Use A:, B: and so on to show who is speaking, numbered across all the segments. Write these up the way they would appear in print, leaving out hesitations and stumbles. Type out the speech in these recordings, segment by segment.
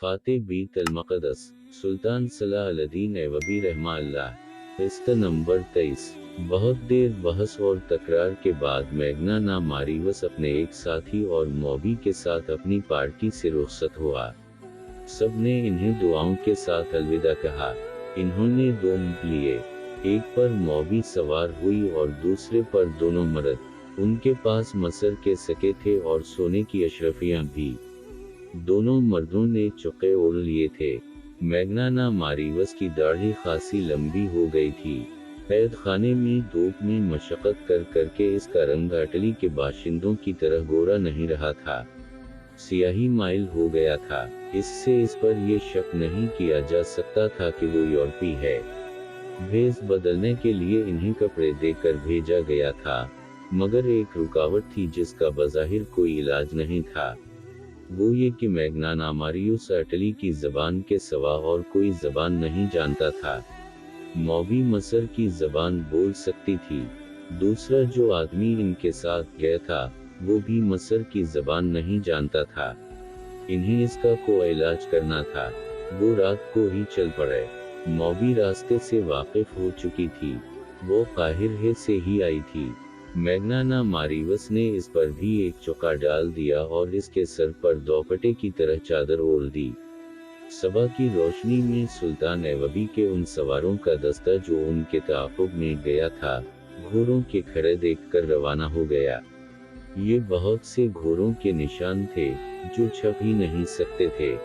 A: फातेह बीत अल-मक़दस सुल्तान सलाह अल-दीन ऐवबी रहमहुल्लाह। किस्सा नंबर 23। बहुत देर बहस और तकरार के बाद मैग्ना मारिवस अपने एक साथी और मौबी के साथ अपनी पार्टी से रुखसत हुआ। सब ने इन्हें दुआओं के साथ अलविदा कहा। इन्होंने दो ऊँट लिए, एक पर मौबी सवार हुई और दूसरे पर दोनों मर्द। उनके पास मसर के सके थे और सोने की अशरफियाँ भी। दोनों मर्दों ने चुक्के ओढ़ लिए थे। मैग्ना मारिवस की दाढ़ी खासी लंबी हो गई थी। कैद खाने में धूप में मशक्कत कर करके इसका रंग इटली के बाशिंदों की तरह गोरा नहीं रहा था, सियाही माइल हो गया था। इससे इस पर यह शक नहीं किया जा सकता था कि वो यूरोपी है। भेष बदलने के लिए इन्हें कपड़े देकर भेजा गया था, मगर एक रुकावट थी जिसका बज़ाहिर कोई इलाज नहीं था। वो ये कि मैग्ना मारिवस इटली की ज़बान के सिवा और कोई ज़बान नहीं जानता था। मौबी मसर की ज़बान बोल सकती थी। दूसरा जो आदमी इनके साथ गया था, वो भी मसर की ज़बान नहीं जानता था। इन्हें इसका कोई इलाज करना था। वो रात को ही चल पड़े। मौबी रास्ते से वाकिफ हो चुकी थी। वो काहिरे से ही आई थी। मैग्ना मारिवस ने इस पर भी एक चौका डाल दिया और इसके सर पर दोपट्टे की तरह चादर ओढ़ दी। सबा की रोशनी में सुल्तान ऐवबी के उन सवारों का दस्ता जो उनके ताक़ुब में गया था, घोड़ों के खड़े देखकर रवाना हो गया। ये बहुत से घोड़ों के निशान थे, जो छप ही नहीं सकते थे।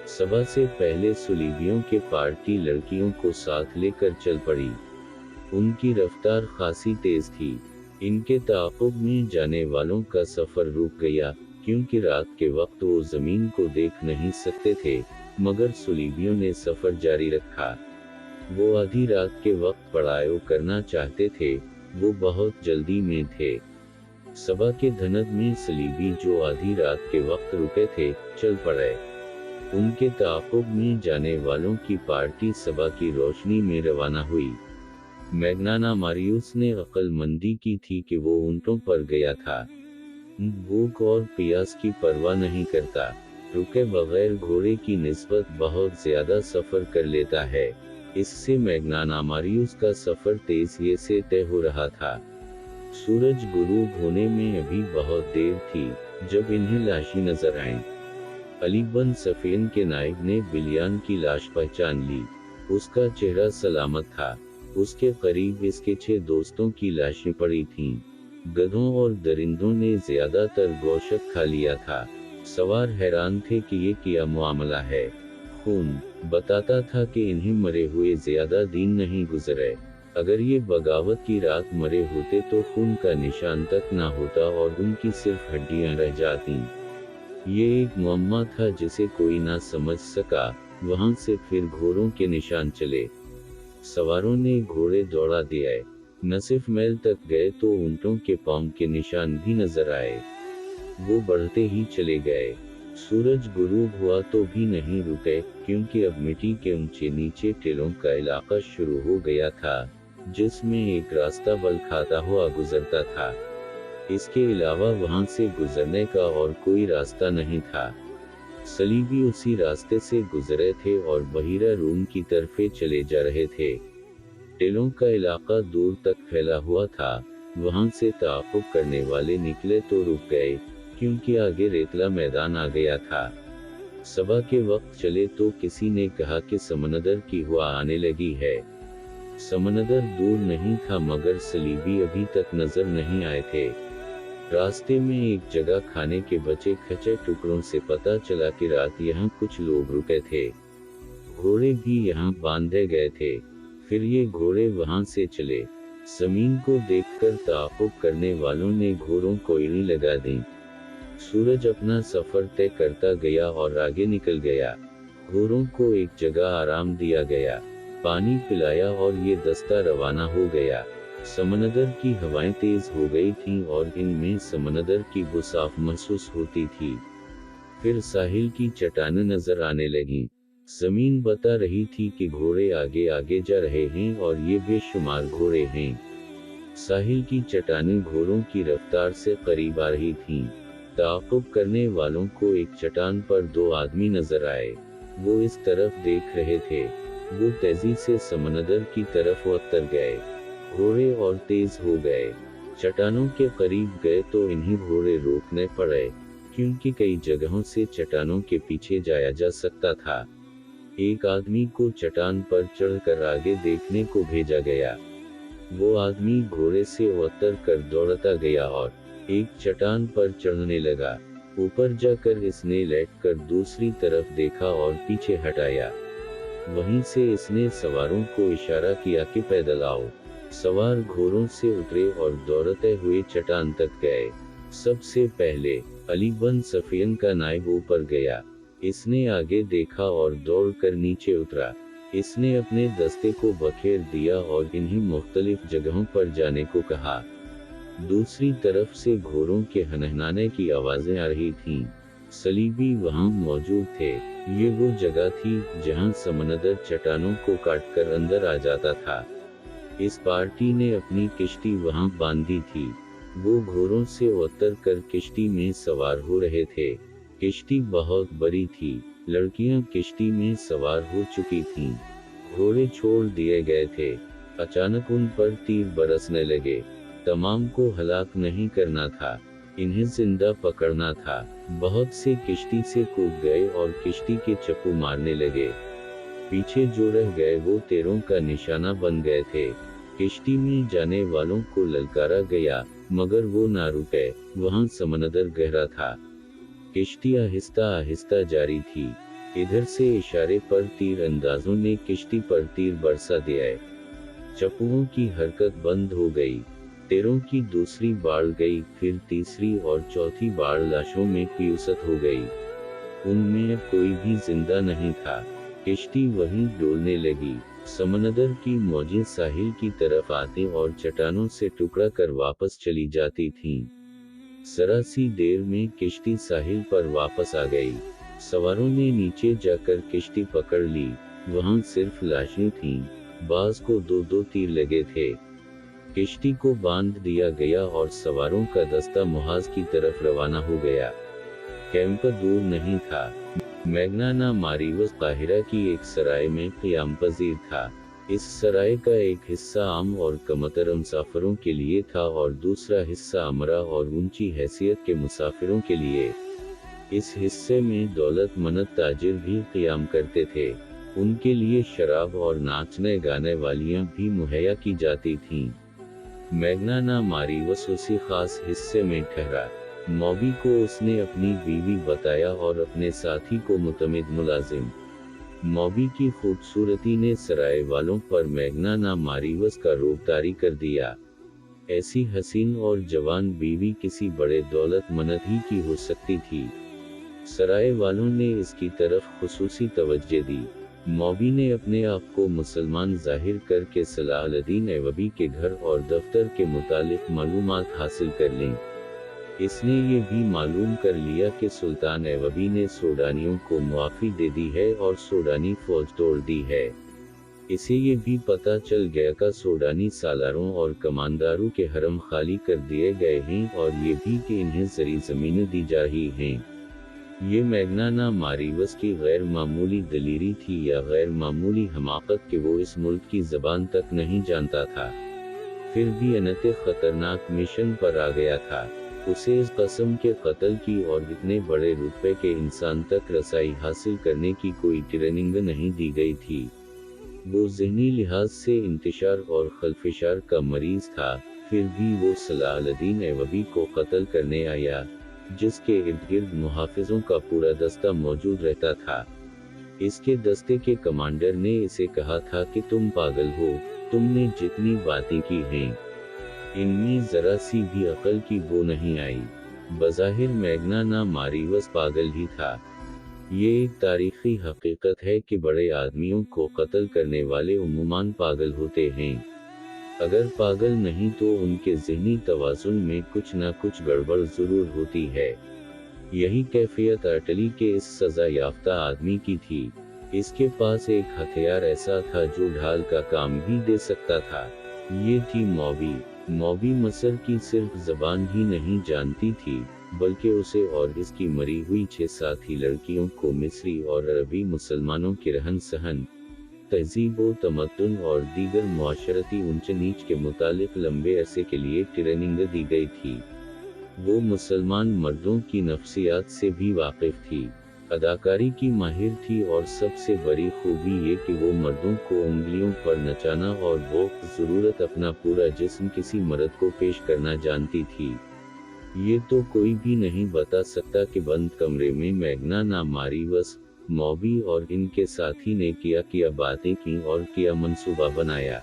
A: सबा से पहले सुलीबियों के पार्टी लड़कियों को साथ लेकर चल पड़ी। उनकी रफ्तार खासी तेज थी। इनके ताक़ुब में जाने वालों का सफ़र रुक गया, क्योंकि रात के वक्त वो ज़मीन को देख नहीं सकते थे, मगर सुलीबियों ने सफ़र जारी रखा। वो आधी रात के वक्त पड़ाव करना चाहते थे। वो बहुत जल्दी में थे। सबा के धनद में सलीबी जो आधी रात के वक्त रुके थे, चल पड़े। उनके ताक़ुब में जाने वालों की पार्टी सबा की रोशनी में रवाना हुई। मैग्ना मारिवस ने अक्लमंदी की थी कि वो ऊँटों पर गया था। भूख और प्यास की परवाह नहीं करता, रुके बगैर घोड़े की निस्बत बहुत ज़्यादा सफ़र कर लेता है। इससे मैग्ना मारिवस का सफ़र तेज़ी से तय हो रहा था। सूरज गुरूब होने में अभी बहुत देर थी, जब इन्हें लाशें नजर आईं। अली बन सफ़ेन के नायब ने बिलियान की लाश पहचान ली। उसका चेहरा सलामत था। उसके करीब इसके 6 दोस्तों की लाशें पड़ी थीं। गधों और दरिंदों ने ज़्यादातर गोश्त खा लिया था। सवार हैरान थे कि ये क्या मामला है। खून बताता था कि इन्हें मरे हुए ज़्यादा दिन नहीं गुजरे। अगर ये बगावत की रात मरे होते तो खून का निशान तक ना होता और उनकी सिर्फ हड्डियां रह जातीं। ये एक मुअम्मा था जिसे कोई ना समझ सका। वहां से फिर घोड़ों के निशान चले। सवारों ने घोड़े दौड़ा दिए। न सिर्फ मैल तक गए तो ऊँटों के पाँव के निशान भी नजर आए। वो बढ़ते ही चले गए। सूरज गुरूब हुआ तो भी नहीं रुके, क्योंकि अब मिट्टी के ऊंचे नीचे टीलों का इलाका शुरू हो गया था, जिसमें एक रास्ता बल खाता हुआ गुजरता था। इसके अलावा वहां से गुजरने का और कोई रास्ता नहीं था। सलीबी उसी रास्ते से गुजरे थे और बहिरा रूम की तरफे चले जा रहे थे। टीलों का इलाका दूर तक फैला हुआ था। वहां से ताक़ुब करने वाले निकले तो रुक गए, क्योंकि आगे रेतला मैदान आ गया था। सबा के वक्त चले तो किसी ने कहा कि समंदर की हवा आने लगी है। समंदर दूर नहीं था, मगर सलीबी अभी तक नजर नहीं आए थे। रास्ते में एक जगह खाने के बचे खचे टुकड़ों से पता चला कि रात यहाँ कुछ लोग रुके थे। घोड़े भी यहाँ बांधे गए थे। फिर ये घोड़े वहां से चले। जमीन को देखकर ताक़ुब करने वालों ने घोड़ों को एड़ी लगा दी। सूरज अपना सफर तय करता गया और आगे निकल गया। घोड़ों को एक जगह आराम दिया गया, पानी पिलाया और ये दस्ता रवाना हो गया। समंदर की हवाएं तेज हो गई थीं और इनमें समंदर की बू साफ महसूस होती थी। फिर साहिल की चट्टानें नजर आने लगीं। जमीन बता रही थी कि घोड़े आगे आगे जा रहे हैं और ये बेशुमार घोड़े हैं। साहिल की चट्टानें घोड़ों की रफ्तार से करीब आ रही थीं। ताक़ुब करने वालों को एक चट्टान पर दो आदमी नजर आए। वो इस तरफ देख रहे थे। वो तेजी से समंदर की तरफ उतर गए। घोड़े और तेज हो गए। चट्टानों के करीब गए तो इन्हीं घोड़े रोकने पड़े, क्योंकि कई जगहों से चट्टानों के पीछे जाया जा सकता था। एक आदमी को चट्टान पर चढ़कर आगे देखने को भेजा गया। वो आदमी घोड़े से उतर कर दौड़ता गया और एक चट्टान पर चढ़ने लगा। ऊपर जाकर इसने लेटकर दूसरी तरफ देखा और पीछे हटाया। वहीं से इसने सवारों को इशारा किया कि पैदल आओ। सवार घोड़ों से उतरे और दौड़ते हुए चट्टान तक गए। सबसे पहले अली बन सफियन का नायब ऊपर गया। इसने आगे देखा और दौड़कर नीचे उतरा। इसने अपने दस्ते को बखेर दिया और इन्हीं मुख्तलिफ जगहों पर जाने को कहा। दूसरी तरफ से घोड़ों के हनहनाने की आवाजें आ रही थीं। सलीबी वहां मौजूद थे। ये वो जगह थी जहां समंदर चट्टानों को काटकर अंदर आ जाता था। इस पार्टी ने अपनी किश्ती वहां बांधी थी। वो घोड़ों से उतर कर किश्ती में सवार हो रहे थे। किश्ती बहुत बड़ी थी। लड़कियां किश्ती में सवार हो चुकी थीं। घोड़े छोड़ दिए गए थे। अचानक उन पर तीर बरसने लगे। तमाम को हलाक नहीं करना था, इन्हें जिंदा पकड़ना था। बहुत से किश्ती से कूद गए और किश्ती के चप्पू मारने लगे। पीछे जो रह गए वो तीरों का निशाना बन गए थे। किश्ती में जाने वालों को ललकारा गया, मगर वो ना रुके। वहां समंदर गहरा था। किश्ती आहिस्ता आहिस्ता जारी थी। इधर से इशारे पर तीर अंदाजों ने किश्ती पर तीर बरसा दिया। चप्पुओं की हरकत बंद हो गई। तीरों की दूसरी बाढ़ गई, फिर तीसरी और चौथी बाढ़ लाशों में पियुसत हो गई। उनमें कोई भी जिंदा नहीं था। किश्ती वहीं डोलने लगी। समंदर की मौजें साहिल की तरफ आती और चट्टानों से टुकड़ा कर वापस चली जाती थीं। जरा सी देर में किश्ती साहिल पर वापस आ गई। सवारों ने नीचे जाकर किश्ती पकड़ ली। वहां सिर्फ लाशें थीं। बाज को दो दो तीर लगे थे। किश्ती को बांध दिया गया और सवारों का दस्ता मुहाज की तरफ रवाना हो गया। कैंप दूर नहीं था। मैग्ना मारीवस काहिरा की एक सराय में क़याम पजीर था। इस सराय का एक हिस्सा आम और कमतर मुसाफिरों के लिए था और दूसरा हिस्सा अमरा और ऊंची हैसियत के मुसाफिरों के लिए। इस हिस्से में दौलतमंद ताजिर भी क़याम करते थे। उनके लिए शराब और नाचने गाने वालियां भी मुहैया की जाती थीं। मैग्ना मारीवस उसी खास हिस्से में ठहरा। मौबी को उसने अपनी बीवी बताया और अपने साथी को मुतमिद मुलाजिम। मौबी की खूबसूरती ने सराय वालों पर मैग्ना मारीवस का रोब तारी कर दिया। ऐसी हसीन और जवान बीवी किसी बड़े दौलतमंद ही की हो सकती थी। सराय वालों ने इसकी तरफ खुसूसी तवज्जो दी। मौबी ने अपने आप को मुसलमान जाहिर करके सलाहुद्दीन ऐवबी के घर और दफ्तर के मुतालिक मालूमात हासिल कर लीं। इसने ये भी मालूम कर लिया कि सुल्तान ऐवबी ने सूडानियों को मुआफ़ी दे दी है और सूडानी फौज तोड़ दी है। इसे ये भी पता चल गया कि सूडानी सालारों और कमांडारों के हरम खाली कर दिए गए हैं और ये भी कि इन्हें ज़री ज़मीनें दी जा रही हैं। ये मैग्ना मारीवस की गैर मामूली दलीरी थी या गैर मामूली हमाकत कि वो इस मुल्क की ज़बान तक नहीं जानता था, फिर भी अनंत ख़तरनाक मिशन पर आ गया था। उसे इस कसम के कत्ल की और इतने बड़े रुतबे के इंसान तक रसाई हासिल करने की कोई ट्रेनिंग नहीं दी गई थी। वो ज़हनी लिहाज से इंतशार और खल्फिशार का मरीज था, फिर भी वो सलाहुद्दीन ऐवबी को कत्ल करने आया, जिसके इर्द गिर्द मुहाफिजों का पूरा दस्ता मौजूद रहता था। इसके दस्ते के कमांडर ने इसे कहा था कि तुम पागल हो, तुमने जितनी बातें की हैं इनमें जरा सी भी अकल की बो नहीं आई। बज़ाहिर मैग्ना मारीवस पागल ही था। ये एक तारीखी हकीकत है कि बड़े आदमियों को कत्ल करने वाले उम्मूमन पागल होते हैं। अगर पागल नहीं तो उनके ज़हनी तवाज़ुन में कुछ न कुछ गड़बड़ ज़रूर होती है। यही कैफियत अटली के इस सज़ा याफ्ता आदमी की थी। इसके पास एक हथियार ऐसा था जो ढाल का काम भी दे सकता था। ये थी मौबी। मौबी मसर की सिर्फ ज़बान ही नहीं जानती थी, बल्कि उसे और इसकी मरी हुई 6 साथी लड़कियों को मिस्री और अरबी मुसलमानों के रहन सहन, तहजीब व तमद्दुन और दीगर मुआशरती ऊंच नीच के मुतालिक लंबे अरसे के लिए ट्रेनिंग दी गई थी। वो मुसलमान मर्दों की नफ्सियात से भी वाकिफ थी, अदाकारी की माहिर थी और सबसे बड़ी खूबी ये कि वो मर्दों को उंगलियों पर नचाना और वक्त ज़रूरत अपना पूरा जिस्म किसी मर्द को पेश करना जानती थी। ये तो कोई भी नहीं बता सकता कि बंद कमरे में मैग्ना नामारिवस, मॉबी और इनके साथी ने किया बातें की और किया मंसूबा बनाया।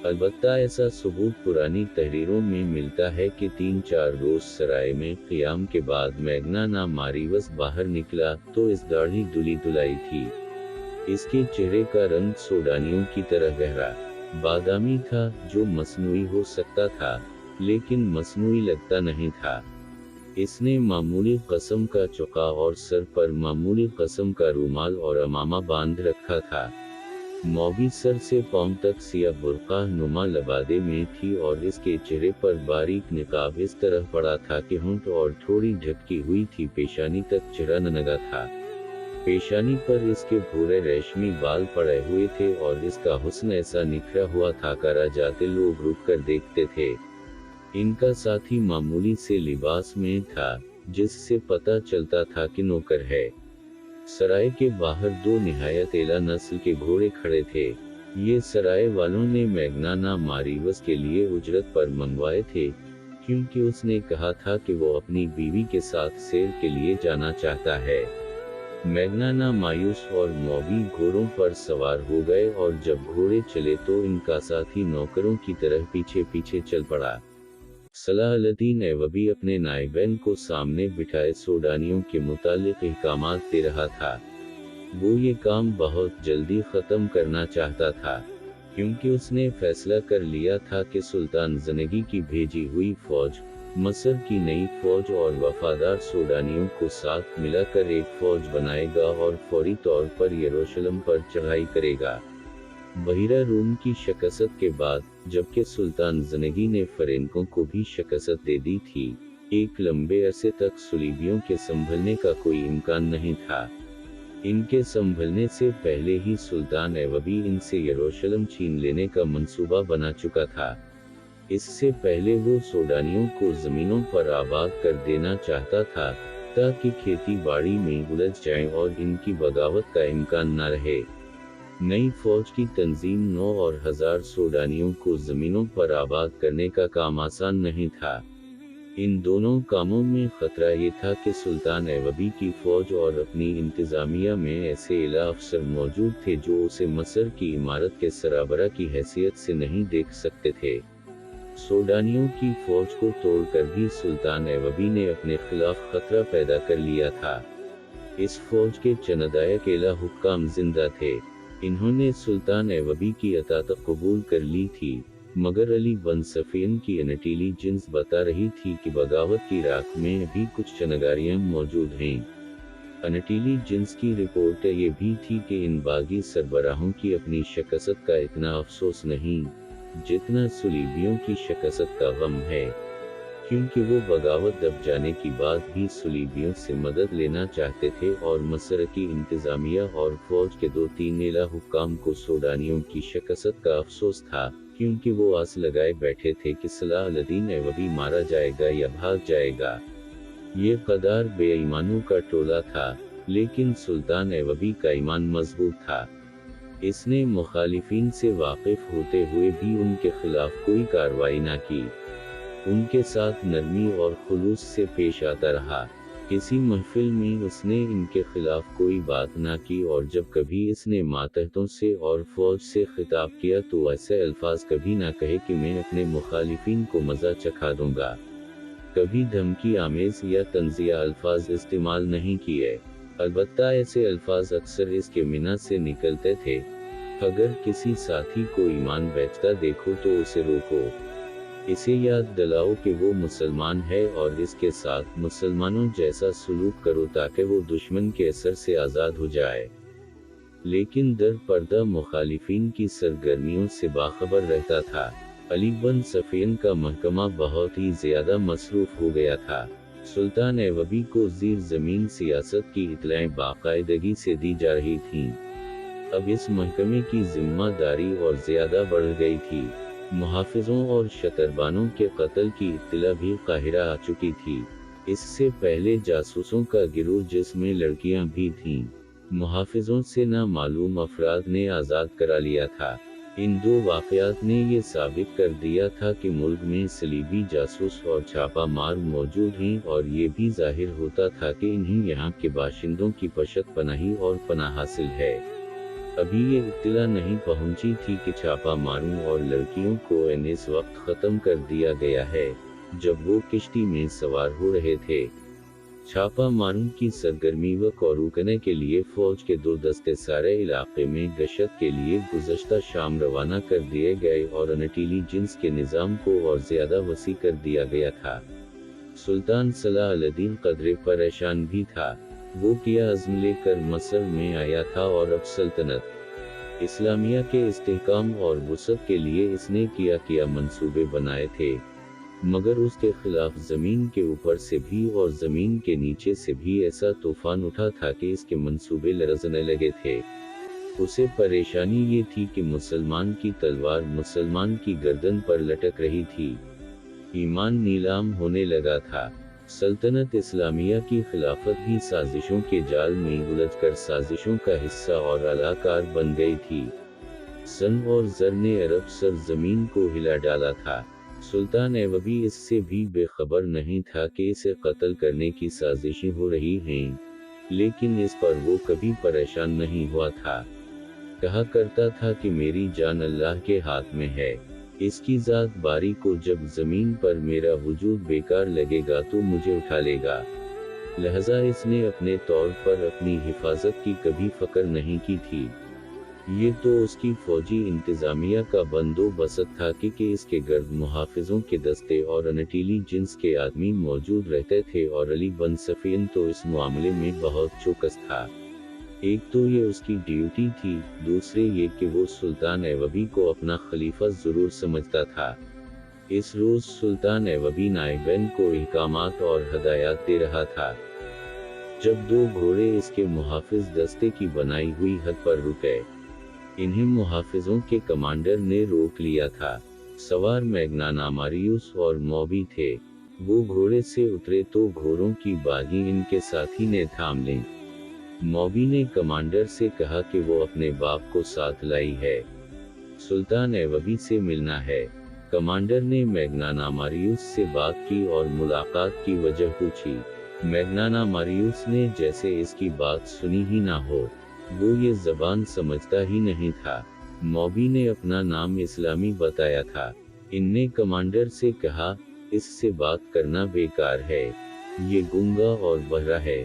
A: अलबत्ता ऐसा सबूत पुरानी तहरीरों में मिलता है कि 3-4 रोज सराय में क़ियाम के बाद मैग्ना नामारिवस बाहर निकला तो इस दाढ़ी दुली दुलाई थी। इसके चेहरे का रंग सोडानियों की तरह गहरा बादामी था, जो मसनूई हो सकता था लेकिन मसनूई लगता नहीं था। इसने मामूली कस्म का चुका और सर पर मामूली कस्म का रूमाल और अमामा बांध रखा था। मौबी सर से पांव तक सिया बुर्का नुमा लबादे में थी और इसके चेहरे पर बारीक निकाब इस तरह पड़ा था कि होंठ और थोड़ी ढकी हुई थी, पेशानी तक चेहरा नंगा था। पेशानी पर इसके भूरे रेशमी बाल पड़े हुए थे और इसका हुस्न ऐसा निखरा हुआ था करा जाते लोग रुक कर देखते थे। इनका साथी मामूली से लिबास में था, जिससे पता चलता था कि नौकर है। सराय के बाहर 2 निहायत एला नस्ल के घोड़े खड़े थे। ये सराय वालों ने मैग्ना नामारिवस के लिए उजरत पर मंगवाए थे, क्योंकि उसने कहा था कि वो अपनी बीवी के साथ सैर के लिए जाना चाहता है। मैग्ना नामारिवस और मौबी घोड़ों पर सवार हो गए और जब घोड़े चले तो इनका साथी नौकरों की तरह पीछे पीछे चल पड़ा। सलाहुद्दीन ऐवबी अपने नाइबैन को सामने बिठाए सोडानियों के मुतालिक अहकामात दे रहा था। वो ये काम बहुत जल्दी ख़त्म करना चाहता था, क्योंकि उसने फैसला कर लिया था कि सुल्तान ज़नगी की भेजी हुई फ़ौज, मसर की नई फ़ौज और वफादार सोडानियों को साथ मिलाकर एक फ़ौज बनाएगा और फौरी तौर पर यरूशलेम पर चढ़ाई करेगा। बहिरा रूम की शिकस्त के बाद, जबकि सुल्तान ज़नगी ने फ़रेंकों को भी शिकस्त दे दी थी, एक लंबे अरसे तक सुलीबियों के संभलने का कोई इम्कान नहीं था। इनके संभलने से पहले ही सुल्तान ऐवबी इनसे यरूशलेम छीन लेने का मंसूबा बना चुका था। इससे पहले वो सोडानियों को ज़मीनों पर आबाद कर देना चाहता था, ताकि खेती बाड़ी में उलझ जाएं और इनकी बगावत का इम्कान न रहे। नई फौज की तंजीम 9 और 1000 सोडानियों को ज़मीनों पर आबाद करने का काम आसान नहीं था। इन दोनों कामों में खतरा ये था कि सुल्तान ऐवबी की फौज और अपनी इंतज़ामिया में ऐसे एला अफसर मौजूद थे जो उसे मसर की इमारत के सराबरा की हैसियत से नहीं देख सकते थे। सोडानियों की फौज को तोड़कर भी सुल्तान ऐवबी ने अपने खिलाफ खतरा पैदा कर लिया था। इस फौज के चनदायक एला हुक्काम जिंदा थे। इन्होंने सुल्तान ऐवबी की अतात कबूल कर ली थी, मगर अली बन सफीन की इंटेलिजेंस बता रही थी कि बगावत की राख में भी कुछ चनगारियां मौजूद हैं। इंटेलिजेंस की रिपोर्ट ये भी थी कि इन बागी सरबराहों की अपनी शिकस्त का इतना अफसोस नहीं, जितना सुलीबियों की शिकस्त का गम है, क्योंकि वो बगावत दब जाने की बाद भी सुलीबियों से मदद लेना चाहते थे और मसर की इंतज़ामिया और फौज के 2-3 एला हुक्काम को सोडानियों की शिकस्त का अफसोस था, क्योंकि वो आस लगाए बैठे थे कि सलाहुद्दीन ऐवबी मारा जाएगा या भाग जाएगा। ये कदार बेईमानों का टोला था, लेकिन सुल्तान ऐवबी का ईमान मजबूत था। इसने मुखालिफिन से वाकिफ होते हुए भी उनके खिलाफ कोई कार्रवाई न की। उनके साथ नरमी और खुलूस से पेश आता रहा। किसी महफिल में उसने इनके खिलाफ कोई बात ना की और जब कभी इसने मातहतों से और फौज से खिताब किया तो ऐसे अल्फाज कभी ना कहे कि मैं अपने मुखालिफिन को मज़ा चखा दूंगा। कभी धमकी आमेज या तंजिया अल्फाज इस्तेमाल नहीं किए। अलबत्ता ऐसे अल्फाज अक्सर इसके मिना से निकलते थे। अगर किसी साथी को ईमान बेचता देखो तो उसे रोको। इसे याद दिलाओ कि वो मुसलमान है और इसके साथ मुसलमानों जैसा सलूक करो ताकि वो दुश्मन के असर से आज़ाद हो जाए। लेकिन दर पर्दा मुखालिफिन की सरगर्मियों से बाखबर रहता था। अली बन सफीन का महकमा बहुत ही ज़्यादा मसरूफ़ हो गया था। सुल्तान ऐवबी को ज़ीर ज़मीन सियासत की इत्तलाएं बाकायदगी से दी जा रही थीं। अब इस महकमे की जिम्मेदारी और ज़्यादा बढ़ गई थी। मुहाफ़िज़ों और शतरबानों के कत्ल की इत्तला भी काहिरा आ चुकी थी। इससे पहले जासूसों का गिरोह जिसमें लड़कियां भी थीं, मुहाफ़िज़ों से नामालूम अफराद ने आज़ाद करा लिया था। इन दो वाक़यात ने ये साबित कर दिया था कि मुल्क में सलीबी जासूस और छापा मार मौजूद हैं, और ये भी ज़ाहिर होता था कि इन्हें यहाँ के बाशिंदों की पशत पनाही और पनाह हासिल है। अभी ये इत्तला नहीं पहुंची थी कि छापा मारों और लड़कियों को इस वक्त ख़त्म कर दिया गया है, जब वो किश्ती में सवार हो रहे थे। छापा मारों की सरगर्मी को रोकने के लिए फौज के 2 दस्ते सारे इलाके में गश्त के लिए गुज़श्ता शाम रवाना कर दिए गए और अनटीली जिन्स के निज़ाम को और ज़्यादा वसी कर दिया गया था। सुल्तान सलाह-अल-दीन कदरे परेशान भी था। वो किया अज़्म लेकर मसर में आया था और अब सल्तनत इस्लामिया के इस्तेहकाम और वुसअत के लिए इसने किया मंसूबे बनाए थे, मगर उसके खिलाफ ज़मीन के ऊपर से भी और ज़मीन के नीचे से भी ऐसा तूफ़ान उठा था कि इसके मंसूबे लरज़ने लगे थे। उसे परेशानी ये थी कि मुसलमान की तलवार मुसलमान की गर्दन पर लटक रही थी। ईमान नीलाम होने लगा था। सल्तनत इस्लामिया की खिलाफत भी साजिशों के जाल में उलझकर साजिशों का हिस्सा और अलाकार बन गई थी। सन और ज़र ने अरब सरज़मीन को हिला डाला था। सुल्तान ऐवबी इससे भी बेखबर नहीं था कि इसे कत्ल करने की साजिशें हो रही हैं, लेकिन इस पर वो कभी परेशान नहीं हुआ था। कहा करता था कि मेरी जान अल्लाह के हाथ में है, इसकी ज़ात बारी को जब ज़मीन पर मेरा वजूद बेकार लगेगा तो मुझे उठा लेगा। लिहाजा इसने अपने तौर पर अपनी हिफाजत की कभी फ़िक्र नहीं की थी। ये तो उसकी फौजी इंतज़ामिया का बंदोबस्त था कि इसके गर्द मुहाफ़िज़ों के दस्ते और अनटीली जिन्स के आदमी मौजूद रहते थे, और अली बन सफ़ीन तो इस मामले में बहुत चौकस था। एक तो ये उसकी ड्यूटी थी, दूसरे ये कि वो सुल्तान ऐवबी को अपना खलीफा ज़रूर समझता था। इस रोज़ सुल्तान ऐवबी नाइबैन को अहकामात और हदायत दे रहा था, जब 2 घोड़े इसके मुहाफ़िज़ दस्ते की बनाई हुई हद पर रुके। इन्हें मुहाफ़िज़ों के कमांडर ने रोक लिया था। सवार मैग्नाना मारियुस और मौबी थे। वो घोड़े से उतरे तो घोड़ों की बागी इनके साथी ने थाम ली। मौबी ने कमांडर से कहा कि वो अपने बाप को साथ लाई है, सुल्तान ऐवबी से मिलना है। कमांडर ने मैग्नाना मारियुस से बात की और मुलाकात की वजह पूछी। मैग्नाना मारियुस ने जैसे इसकी बात सुनी ही ना हो, वो ये ज़बान समझता ही नहीं था। मौबी ने अपना नाम इस्लामी बताया था। इनने कमांडर से कहा, इससे बात करना बेकार है, ये गूंगा और बहरा है।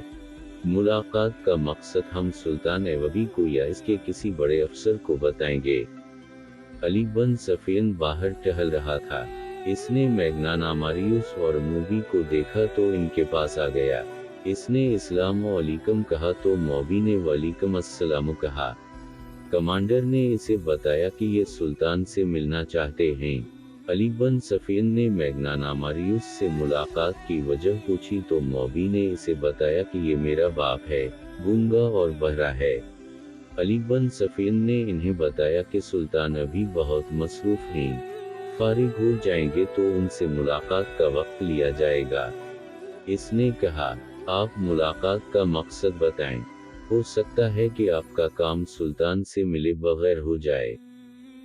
A: मुलाकात का मकसद हम सुल्तान ऐवबी को या इसके किसी बड़े अफसर को बताएंगे। अली बन सफ़ीन बाहर टहल रहा था। इसने मैग्नाना मारियुस और मौबी को देखा तो इनके पास आ गया। इसने इस्लाम वालेकुम कहा तो मौबी ने वालेकुम अस्सलाम कहा। कमांडर ने इसे बताया कि ये सुल्तान से मिलना चाहते हैं। अली बन सफ़ीन ने मैग्नाना मारियुस से मुलाकात की वजह पूछी तो मौबी ने इसे बताया कि ये मेरा बाप है, गूंगा और बहरा है। अली बन सफ़ीन ने इन्हें बताया कि सुल्तान अभी बहुत मसरूफ़ हैं, फारिग हो जाएंगे तो उनसे मुलाकात का वक्त लिया जाएगा। इसने कहा, आप मुलाकात का मकसद बताएं, हो सकता है कि आपका काम सुल्तान से मिले बगैर हो जाए।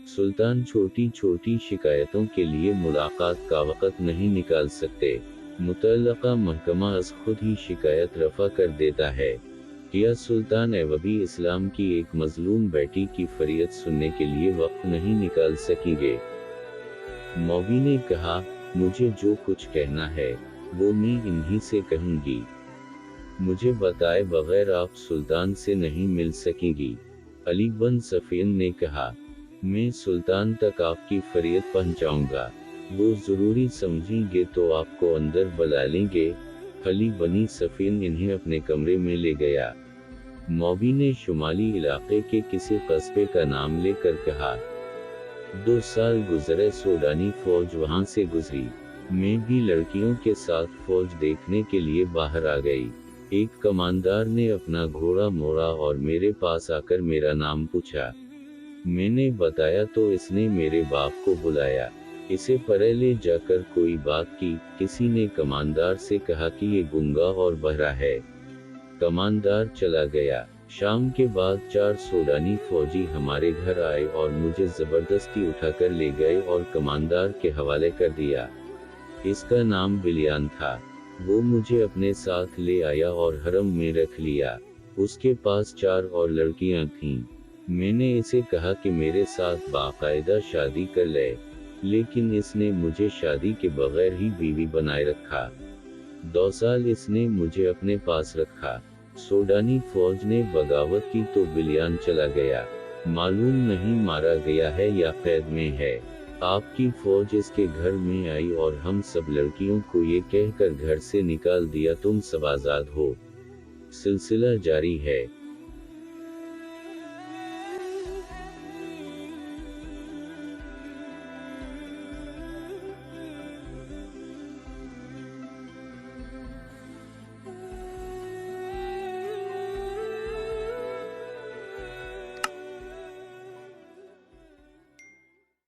A: सुल्तान छोटी छोटी शिकायतों के लिए मुलाकात का वक़्त नहीं निकाल सकते। मुतल्लका महकमा अज़ खुद ही शिकायत रफ़ा कर देता है। क्या सुल्तान ऐवबी इस्लाम की एक मज़लूम बेटी की फरियाद सुनने के लिए वक्त नहीं निकाल सकेंगे? मौबी ने कहा, मुझे जो कुछ कहना है वो मैं इन्हीं से कहूँगी। मुझे बताए बगैर आप सुल्तान से नहीं मिल सकेंगी। अली बन सफ़ीन ने कहा, मैं सुल्तान तक आपकी फरियाद पहुंचाऊंगा, वो ज़रूरी समझेंगे तो आपको अंदर बुला लेंगे। अली बनी सफ़ीन इन्हें अपने कमरे में ले गया। मौबी ने शुमाली इलाके के किसी कस्बे का नाम लेकर कहा, 2 साल गुजरे, सूडानी फौज वहां से गुजरी। मैं भी लड़कियों के साथ फौज देखने के लिए बाहर आ गई। एक कमांडर ने अपना घोड़ा मोड़ा और मेरे पास आकर मेरा नाम पूछा। मैंने बताया तो इसने मेरे बाप को बुलाया। इसे परे जाकर कोई बात की। किसी ने कमांडर से कहा कि ये गूंगा और बहरा है। कमांडर चला गया। शाम के बाद 4 सूडानी फौजी हमारे घर आए और मुझे जबरदस्ती उठाकर ले गए और कमांडर के हवाले कर दिया। इसका नाम बिलियान था। वो मुझे अपने साथ ले आया और हरम में रख लिया। उसके पास 4 और लड़कियां थीं। मैंने इसे कहा कि मेरे साथ बाकायदा शादी कर ले, लेकिन इसने मुझे शादी के बगैर ही बीवी बनाए रखा। 2 साल इसने मुझे अपने पास रखा। सूडानी फौज ने बगावत की तो बिलियान चला गया। मालूम नहीं मारा गया है या कैद में है। आपकी फौज इसके घर में आई और हम सब लड़कियों को ये कहकर घर से निकाल दिया, तुम सब आजाद हो। सिलसिला जारी है।